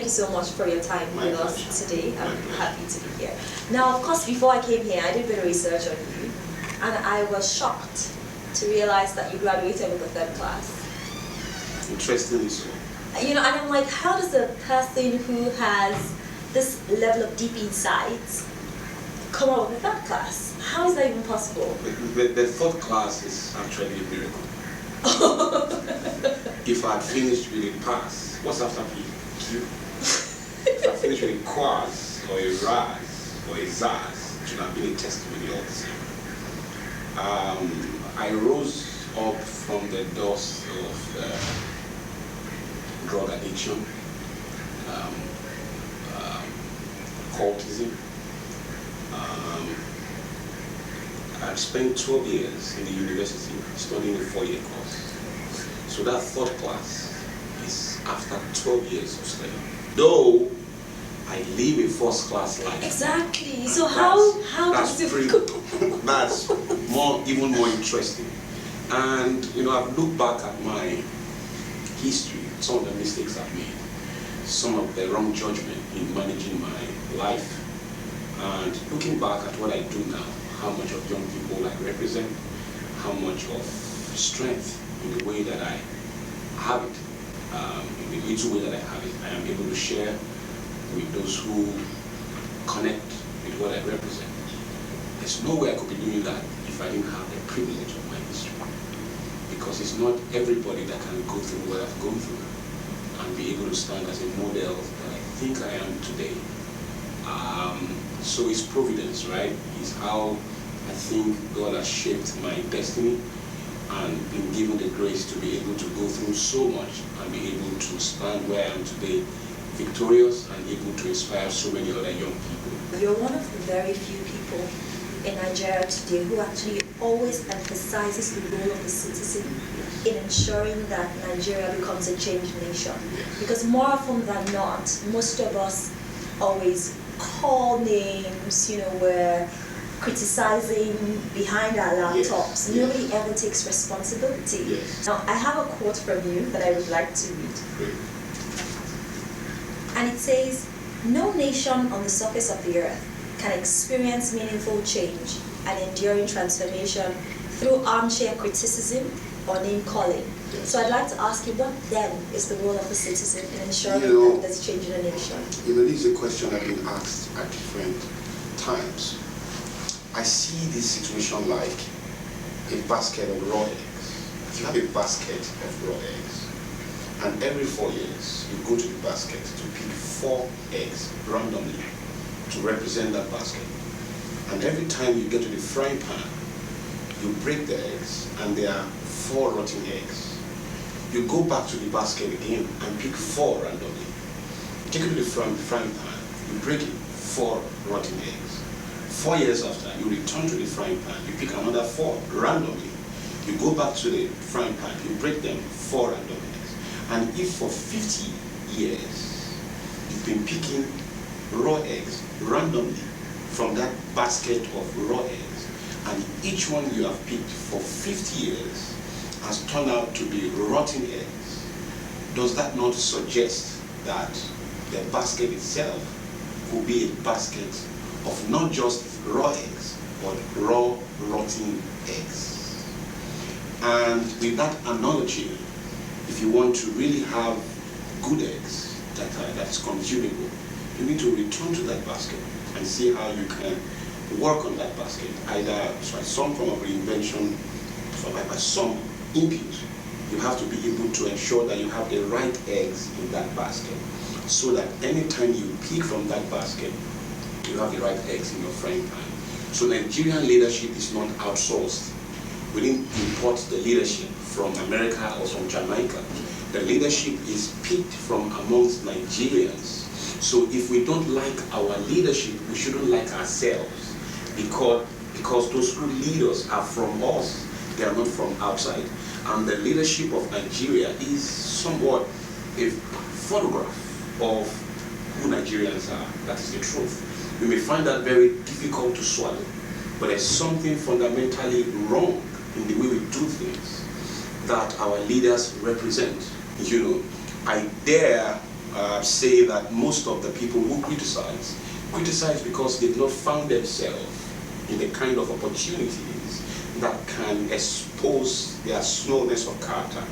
you so much for your time My with pleasure. us today. I'm My happy to be here. Now, of course, before I came here, I did a bit of research on you, and I was shocked to realize that you graduated with a third class. Interestingly so. You know, and I'm like, how does a person who has this level of deep insights come out with a third class? How is that even possible? The third class is actually a miracle. If I had finished with a pass, what's after PQ? If I finished with a quaz or a raz or a zaz, it should have been a testimony all the same. I rose up from the dust of drug addiction, cultism. I've spent 12 years in the university studying a 4-year course. So that third class is after 12 years of study. Though I live a first class life. Exactly. So how that's does it that's even more interesting. And you know, I've looked back at my history, some of the mistakes I've made, some of the wrong judgment in managing my life, and looking back at what I do now, how much of young people I represent, how much of strength in the way that I have it, in the little way that I have it, I am able to share with those who connect with what I represent. There's no way I could be doing that if I didn't have the privilege of my history. Because it's not everybody that can go through what I've gone through and be able to stand as a model that I think I am today. So it's providence, right? It's how I think God has shaped my destiny and been given the grace to be able to go through so much and be able to stand where I am today, victorious and able to inspire so many other young people. You're one of the very few people in Nigeria today who actually always emphasizes the role of the citizen in ensuring that Nigeria becomes a changed nation. Because more often than not, most of us always call names, you know, we're criticizing behind our laptops. Nobody ever takes responsibility. Now, I have a quote from you that I would like to read. And it says, "No nation on the surface of the earth can experience meaningful change and enduring transformation through armchair criticism or name calling." So I'd like to ask you, what then is the role of a citizen in ensuring that there's change in a nation? You know, this is a question I've been asked at different times. I see this situation like a basket of raw eggs. If you have a basket of raw eggs, and every 4 years you go to the basket to pick 4 eggs randomly to represent that basket. And every time you get to the frying pan, you break the eggs, and there are 4 rotten eggs. You go back to the basket again and pick 4 randomly. Take it to the frying pan, you break it, 4 rotten eggs. 4 years after, you return to the frying pan, you pick another 4 randomly. You go back to the frying pan, you break them, 4 random eggs. And if for 50 years, you've been picking raw eggs randomly from that basket of raw eggs, and each one you have picked for 50 years has turned out to be rotten eggs, does that not suggest that the basket itself could be a basket of not just raw eggs, but raw, rotten eggs? And with that analogy, if you want to really have good eggs that is consumable, you need to return to that basket and see how you can work on that basket, either by some form of reinvention or by some input. You have to be able to ensure that you have the right eggs in that basket, so that anytime you pick from that basket, you have the right eggs in your frying pan. So Nigerian leadership is not outsourced. We didn't import the leadership from America or from Jamaica. The leadership is picked from amongst Nigerians. So if we don't like our leadership, we shouldn't like ourselves, because those who lead us are from us. They are not from outside. And the leadership of Nigeria is somewhat a photograph of who Nigerians are. That is the truth. We may find that very difficult to swallow, but there's something fundamentally wrong in the way we do things that our leaders represent. You know, I dare say that most of the people who criticize because they've not found themselves in the kind of opportunities that can expose their slowness of character.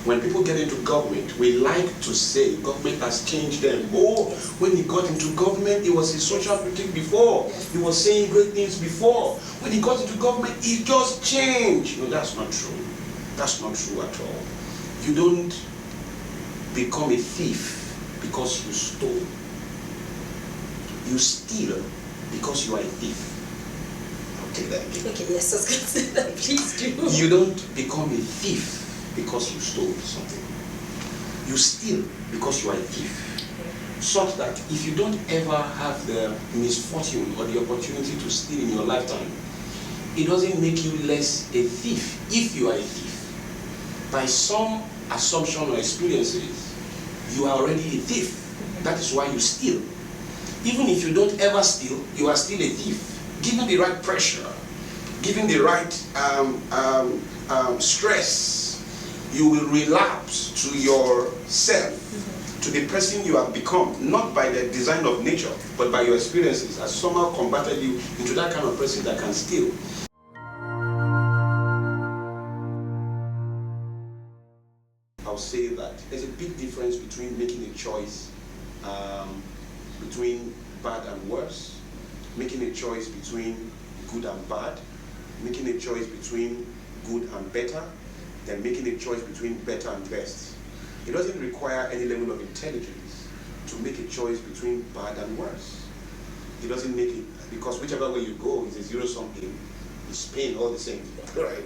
When people get into government, we like to say government has changed them. Oh, when he got into government, he was a social critic before. He was saying great things before. When he got into government, he just changed. No, that's not true. That's not true at all. You don't become a thief because you stole. You steal because you are a thief. I'll take that again. Okay, yes, I was going to say that. Please do. You don't become a thief because you stole something. You steal because you are a thief. Such that if you don't ever have the misfortune or the opportunity to steal in your lifetime, it doesn't make you less a thief if you are a thief. By some assumption or experiences, you are already a thief. That is why you steal. Even if you don't ever steal, you are still a thief. Given the right pressure, given the right stress, you will relapse to yourself, to the person you have become, not by the design of nature, but by your experiences, has somehow converted you into that kind of person that can steal. I'll say that there's a big difference between making a choice between bad and worse, making a choice between good and bad, making a choice between good and better, than making a choice between better and best. It doesn't require any level of intelligence to make a choice between bad and worse. It doesn't make it, because whichever way you go is a zero-sum game. It's pain all the same, right?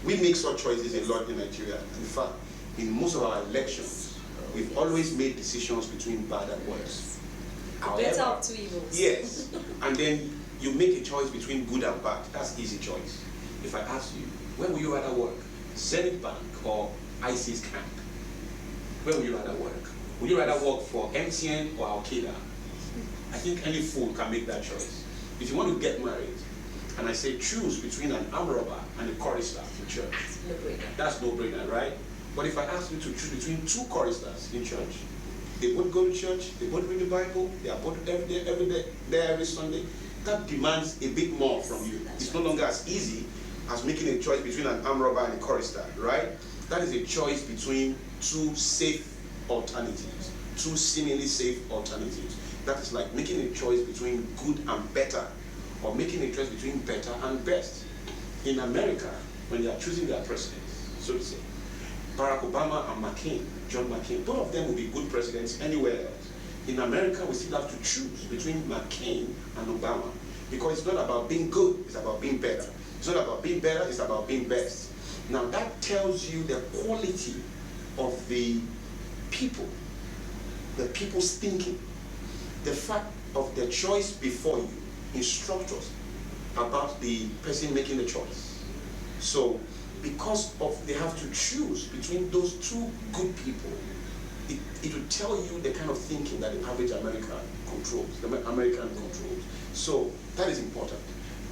We make such choices a lot in Nigeria. In fact, in most of our elections, we've always made decisions between bad and worse. Better of two evils. Yes, and then you make a choice between good and bad. That's easy choice. If I ask you, where would you rather work? Zenith Bank or ISIS camp? Where would you rather work? Would you rather work for MTN or Al-Qaeda? I think any fool can make that choice. If you want to get married, and I say choose between an arm robber and a chorister in church, that's no-brainer, right? But if I ask you to choose between two choristers in church, they both go to church, they both read the Bible, they are both every day, there every Sunday, that demands a bit more from you. It's no longer as easy as making a choice between an arm robber and a chorister, right? That is a choice between two safe alternatives, two seemingly safe alternatives. That is like making a choice between good and better, or making a choice between better and best. In America, when they are choosing their presidents, so to say, Barack Obama and McCain, John McCain, both of them will be good presidents anywhere else. In America, we still have to choose between McCain and Obama, because it's not about being good, it's about being better. It's not about being better, it's about being best. Now that tells you the quality of the people's thinking, the fact of the choice before you instruct us about the person making the choice. So because of they have to choose between those two good people, it will tell you the kind of thinking that the average American controls. So that is important.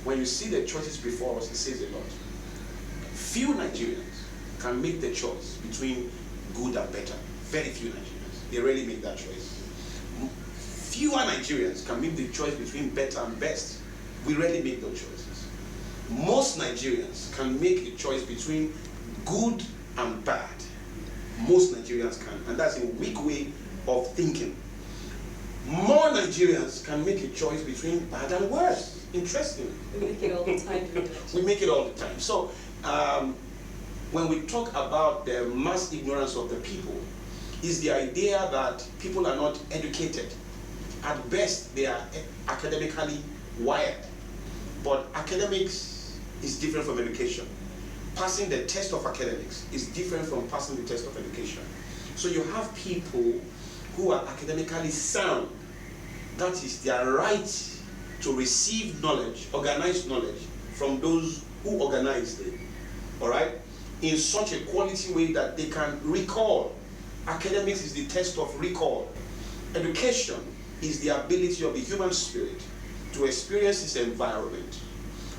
When you see the choices before us, it says a lot. Few Nigerians can make the choice between good and better. Very few Nigerians. They rarely make that choice. Fewer Nigerians can make the choice between better and best. We rarely make those choices. Most Nigerians can make a choice between good and bad. Most Nigerians can, and that's a weak way of thinking. More Nigerians can make a choice between bad and worse. Interesting. We make it all the time. We make it all the time. So when we talk about the mass ignorance of the people, is the idea that people are not educated. At best, they are academically wired. But academics is different from education. Passing the test of academics is different from passing the test of education. So you have people who are academically sound. That is their right to receive knowledge, organized knowledge, from those who organize them, all right? In such a quality way that they can recall. Academics is the test of recall. Education is the ability of the human spirit to experience its environment,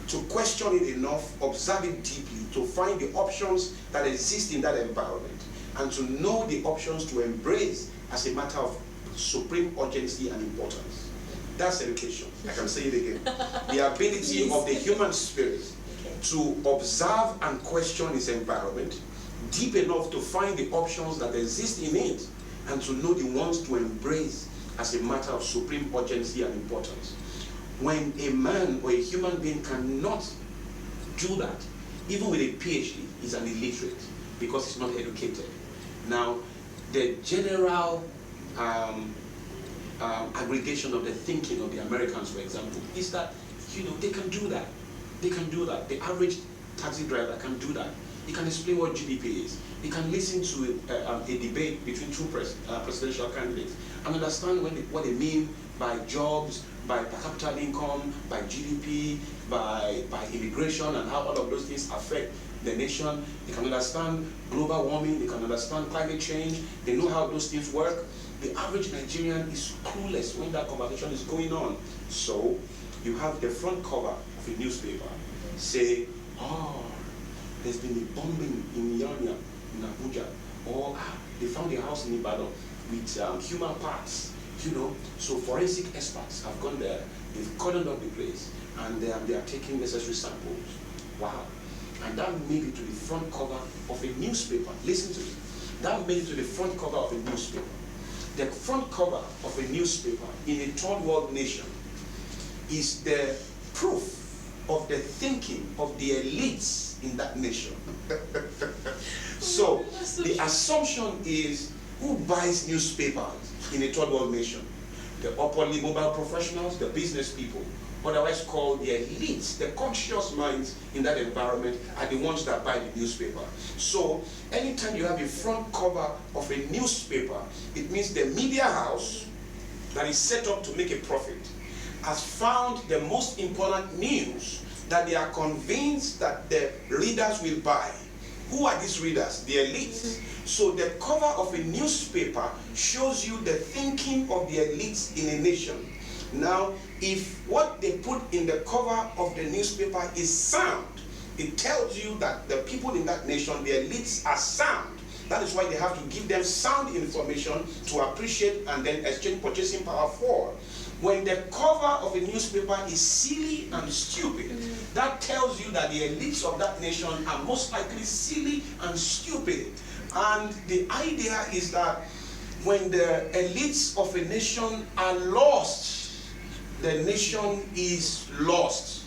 to question it enough, observe it deeply, to find the options that exist in that environment, and to know the options to embrace as a matter of supreme urgency and importance. That's education. I can say it again. The ability of the human spirit to observe and question its environment deep enough to find the options that exist in it and to know the ones to embrace as a matter of supreme urgency and importance. When a man or a human being cannot do that, even with a PhD, is an illiterate because he's not educated. Now, the general aggregation of the thinking of the Americans, for example, is that, you know, they can do that. They can do that. The average taxi driver can do that. He can explain what GDP is. He can listen to a debate between two presidential candidates and understand what they mean by jobs, by per capita income, by GDP, by immigration, and how all of those things affect the nation. They can understand global warming. They can understand climate change. They know how those things work. The average Nigerian is clueless when that conversation is going on. So you have the front cover of a newspaper say, oh, there's been a bombing in Yanya, in Abuja, or they found a house in Ibadan with human parts, you know. So forensic experts have gone there, they've cordoned up the place, and they are taking necessary samples. Wow. And that made it to the front cover of a newspaper. Listen to it. That made it to the front cover of a newspaper. The front cover of a newspaper in a third world nation is the proof of the thinking of the elites in that nation. So the assumption is, who buys newspapers in a third world nation? The upwardly mobile professionals, the business people, otherwise called the elites. The conscious minds in that environment are the ones that buy the newspaper. So anytime you have a front cover of a newspaper, it means the media house that is set up to make a profit has found the most important news that they are convinced that the readers will buy. Who are these readers? The elites. So the cover of a newspaper shows you the thinking of the elites in a nation. Now, if what they put in the cover of the newspaper is sound, it tells you that the people in that nation, the elites, are sound. That is why they have to give them sound information to appreciate and then exchange purchasing power for. When the cover of a newspaper is silly and stupid, that tells you that the elites of that nation are most likely silly and stupid. And the idea is that when the elites of a nation are lost, the nation is lost.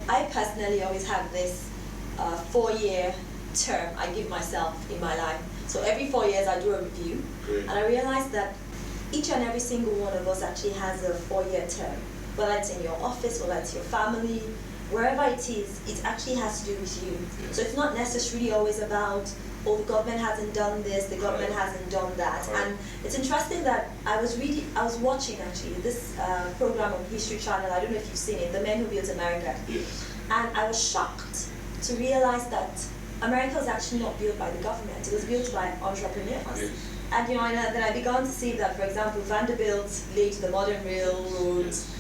I personally always have this 4-year term I give myself in my life. So every 4 years I do a review. Great. And I realize that each and every single one of us actually has a 4-year term. Whether it's in your office, whether it's your family, wherever it is, it actually has to do with you. Yes. So it's not necessarily always about, oh, the government hasn't done this, the government hasn't done that. And it's interesting that I was watching actually this program on History Channel, I don't know if you've seen it, The Men Who Built America. Yes. And I was shocked to realize that America was actually not built by the government, it was built by entrepreneurs. Yes. And you know, then I began to see that, for example, Vanderbilt laid the modern railroad, yes.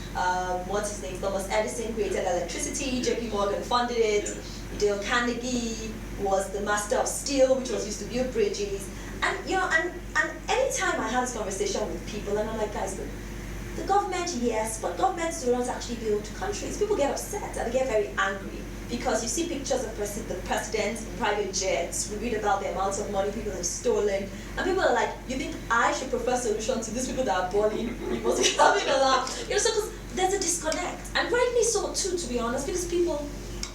What's his name, Thomas Edison created electricity, JP Morgan funded it, yes. Dale Carnegie was the master of steel, which was used to build bridges. And you know, and anytime I have this conversation with people, and I'm like, guys, the government, yes, but governments do not actually build countries. People get upset and they get very angry because you see pictures of the president in private jets, we read about the amounts of money people have stolen, and people are like, you think I should prefer solutions to these people that are balling? You must be having a laugh. You know, so there's a disconnect, and rightly so too, to be honest, because people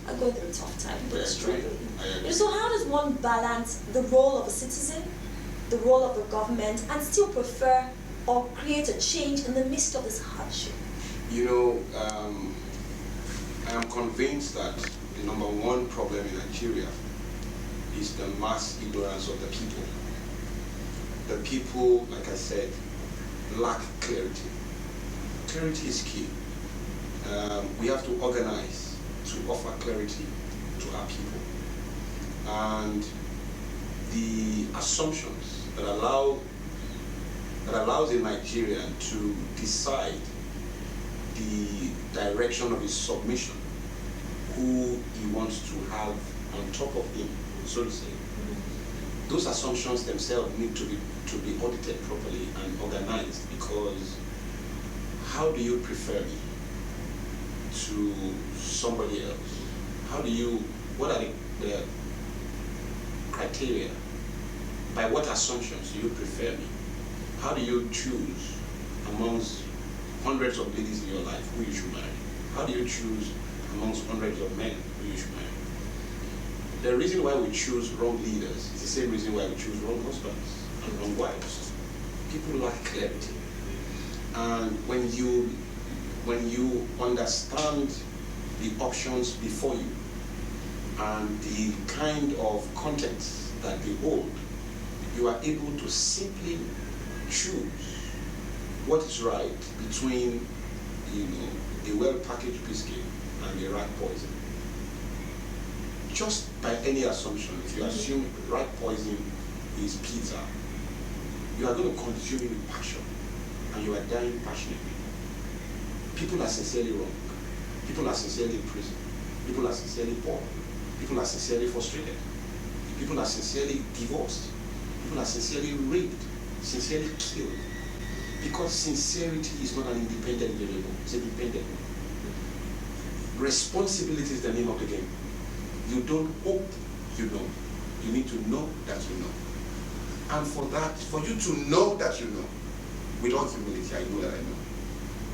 are going through a tough time, people are struggling. You know, so how does one balance the role of a citizen, the role of the government, and still prefer or create a change in the midst of this hardship? You know, I am convinced that the number one problem in Nigeria is the mass ignorance of the people. The people, like I said, lack clarity. Clarity is key. We have to organize to offer clarity to our people. And the assumptions that allows a Nigerian to decide the direction of his submission who he wants to have on top of him, so to say. Those assumptions themselves need to be audited properly and organized, because how do you prefer me to somebody else? What are the criteria? By what assumptions do you prefer me? How do you choose amongst hundreds of ladies in your life who you should marry? How do you choose amongst hundreds of men who you should marry? The reason why we choose wrong leaders is the same reason why we choose wrong husbands and wrong wives. People lack clarity. And when you understand the options before you and the kind of content that they hold, you are able to simply choose what is right between, a well-packaged biscuit and a rat poison. Just by any assumption, if you assume rat poison is pizza, you are going to consume it with passion, and you are dying passionately. People are sincerely wrong. People are sincerely in prison. People are sincerely poor. People are sincerely frustrated. People are sincerely divorced. People are sincerely raped, sincerely killed. Because sincerity is not an independent variable, it's a dependent one. Responsibility is the name of the game. You don't hope you know. You need to know that you know. And for you to know that you know, with all humility, I know that I know.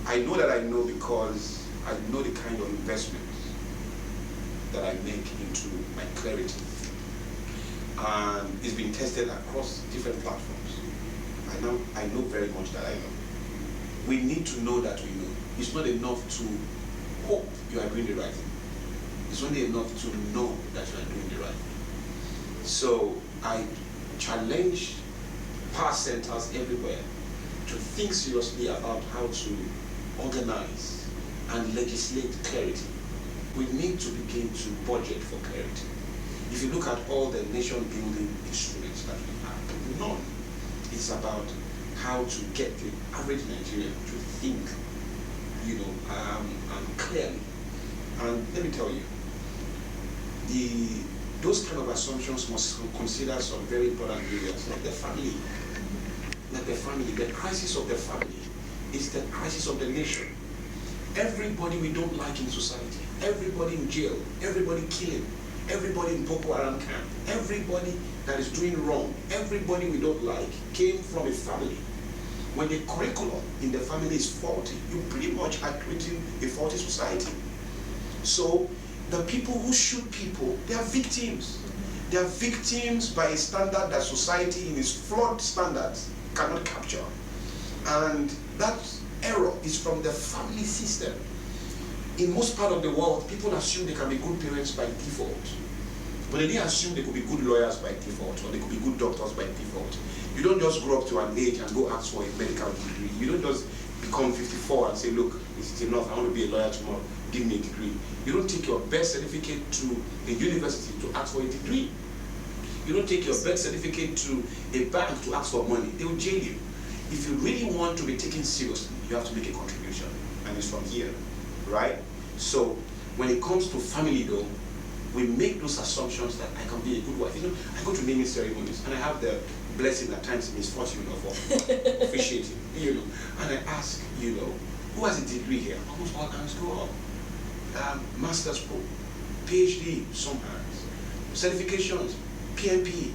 I know that I know because I know the kind of investment that I make into my clarity. And it's been tested across different platforms. I know very much that I know. We need to know that we know. It's not enough to hope you are doing the right thing. It's only enough to know that you are doing the right thing. So I challenge power centers everywhere to think seriously about how to organize and legislate clarity. We need to begin to budget for clarity. If you look at all the nation building instruments that we have, none is about how to get the average Nigerian to think, clearly. And let me tell you, those kind of assumptions must consider some very important areas, like the family. The crisis of the family is the crisis of the nation. Everybody we don't like in society, everybody in jail, everybody killing, everybody in Boko Haram camp, everybody that is doing wrong, everybody we don't like came from a family. When the curriculum in the family is faulty, you pretty much are creating a faulty society. So the people who shoot people, they are victims. They are victims by a standard that society in its flawed standards cannot capture. And that error is from the family system. In most part of the world, people assume they can be good parents by default. But they didn't assume they could be good lawyers by default, or they could be good doctors by default. You don't just grow up to an age and go ask for a medical degree. You don't just become 54 and say, look, this is enough, I want to be a lawyer tomorrow, give me a degree. You don't take your birth certificate to a university to ask for a degree. You don't take your birth certificate to a bank to ask for money. They will jail you. If you really want to be taken seriously, you have to make a contribution. And it's from here, right? So when it comes to family though, we make those assumptions that I can be a good wife. I go to naming ceremonies and I have the blessing at times misfortune of officiating, and I ask, who has a degree here? Almost all hands go up. Master's pro, PhD, some hands. Certifications, PMP,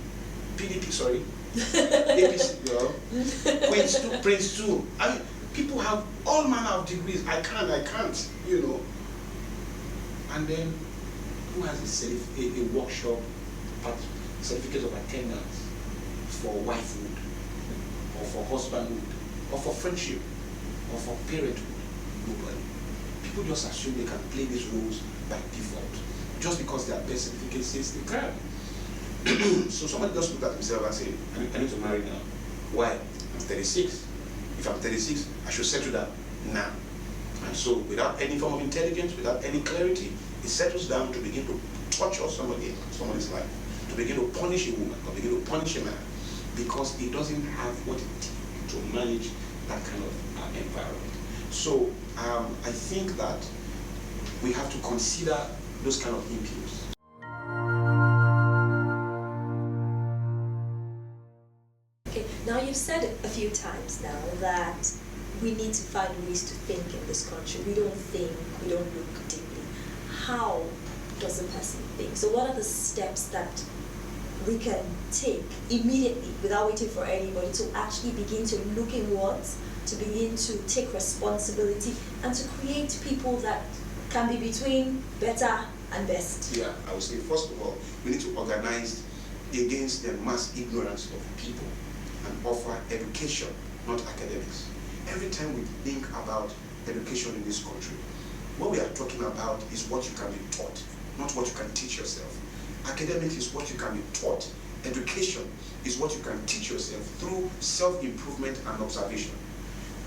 PDP, sorry, APC, Queen's 2, Prince 2. I mean, people have all manner of degrees. I can't, And then, who has a workshop, certificate of attendance for wifehood, or for husbandhood, or for friendship, or for parenthood? Nobody. People just assume they can play these roles by default, just because their birth certificate says they can. So somebody just look at himself and say, I need to marry now. Why? I'm 36. If I'm 36, I should settle down now. And so without any form of intelligence, without any clarity, it settles down to begin to torture somebody's life, to begin to punish a woman, or begin to punish a man, because he doesn't have what it takes to manage that kind of environment. So I think that we have to consider those kind of inputs. Okay, now you've said it a few times now that we need to find ways to think in this country. We don't think, we don't look deeply. How does a person think? So what are the steps that we can take immediately without waiting for anybody to actually begin to look inwards, to begin to take responsibility, and to create people that can be between better and best? Yeah, I would say first of all, we need to organize against the mass ignorance of people and offer education, not academics. Every time we think about education in this country, what we are talking about is what you can be taught, not what you can teach yourself. Academics is what you can be taught. Education is what you can teach yourself through self-improvement and observation.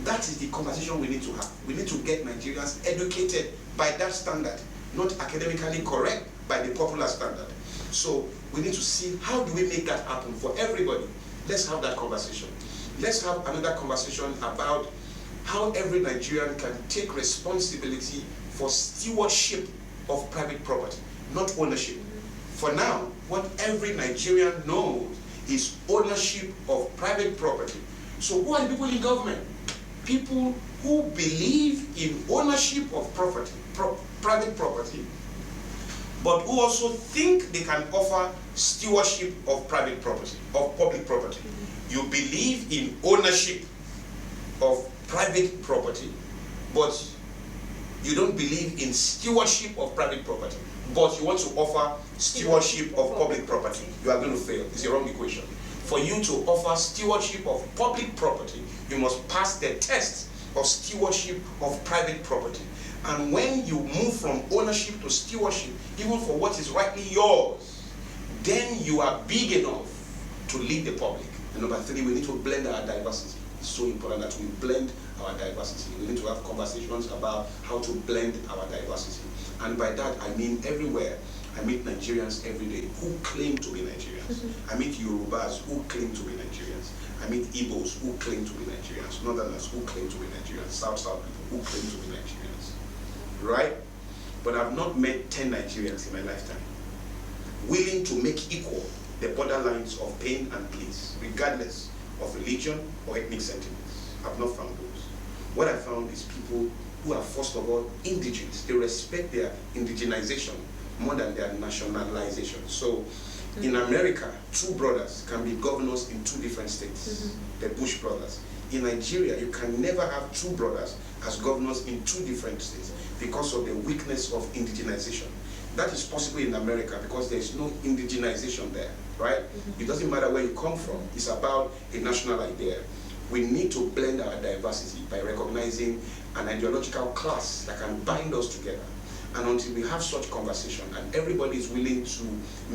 That is the conversation we need to have. We need to get Nigerians educated by that standard, not academically correct by the popular standard. So we need to see, how do we make that happen for everybody? Let's have that conversation. Let's have another conversation about how every Nigerian can take responsibility for stewardship of private property, not ownership. For now, what every Nigerian knows is ownership of private property. So who are the people in government? People who believe in ownership of property, private property, but who also think they can offer stewardship of private property, of public property. You believe in ownership of private property, but you don't believe in stewardship of private property, but you want to offer stewardship of public property. You are going to fail. It's a wrong equation. For you to offer stewardship of public property, you must pass the test of stewardship of private property. And when you move from ownership to stewardship, even for what is rightly yours, then you are big enough to lead the public. And number three, we need to blend our diversity. It's so important that we blend our diversity. We need to have conversations about how to blend our diversity. And by that, I mean everywhere. I meet Nigerians every day who claim to be Nigerians. I meet Yorubas who claim to be Nigerians. I meet Igbos who claim to be Nigerians. Northerners who claim to be Nigerians. South people who claim to be Nigerians. Right? But I've not met 10 Nigerians in my lifetime willing to make equal the borderlines of pain and bliss, regardless of religion or ethnic sentiments. I've not found those. What I found is people who are, first of all, indigenous. They respect their indigenization more than their nationalization. So in America, two brothers can be governors in two different states, the Bush brothers. In Nigeria, you can never have two brothers as governors in two different states because of the weakness of indigenization. That is possible in America because there is no indigenization there, right? It doesn't matter where you come from. It's about a national idea. We need to blend our diversity by recognizing an ideological class that can bind us together. And until we have such conversation and everybody is willing to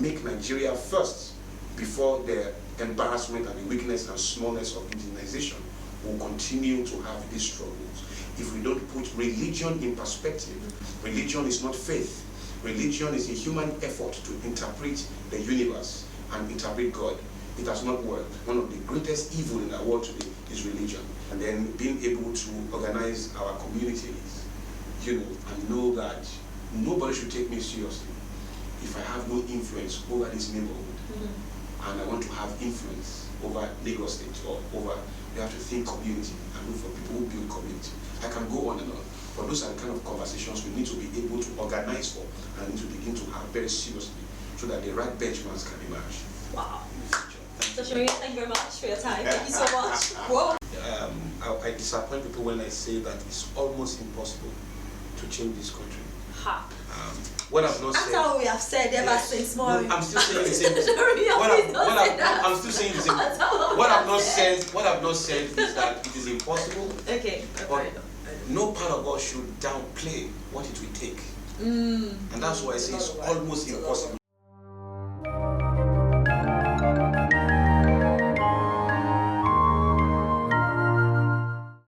make Nigeria first before the embarrassment and the weakness and smallness of indigenization, we'll continue to have these struggles. If we don't put religion in perspective, religion is not faith. Religion is a human effort to interpret the universe and interpret God. It has not worked. One of the greatest evil in our world today is religion. And then being able to organize our communities, and know that nobody should take me seriously if I have no influence over this neighborhood. And I want to have influence over Lagos State or over, we have to think community and look for people who build community. I can go on and on. But those are the kind of conversations we need to be able to organize for and need to begin to have very seriously so that the right benchmarks can emerge. Wow. So Soriyan, thank you very much for your time. Thank you so much. Whoa. I disappoint people when I say that it's almost impossible to change this country. Ha. What I've not That's said. That's how we have said ever since morning. I'm still saying the same thing. I'm still saying the same thing. What I've not said is that it is impossible. Okay. But no part of us should downplay what it will take. And that's why I say it's almost impossible.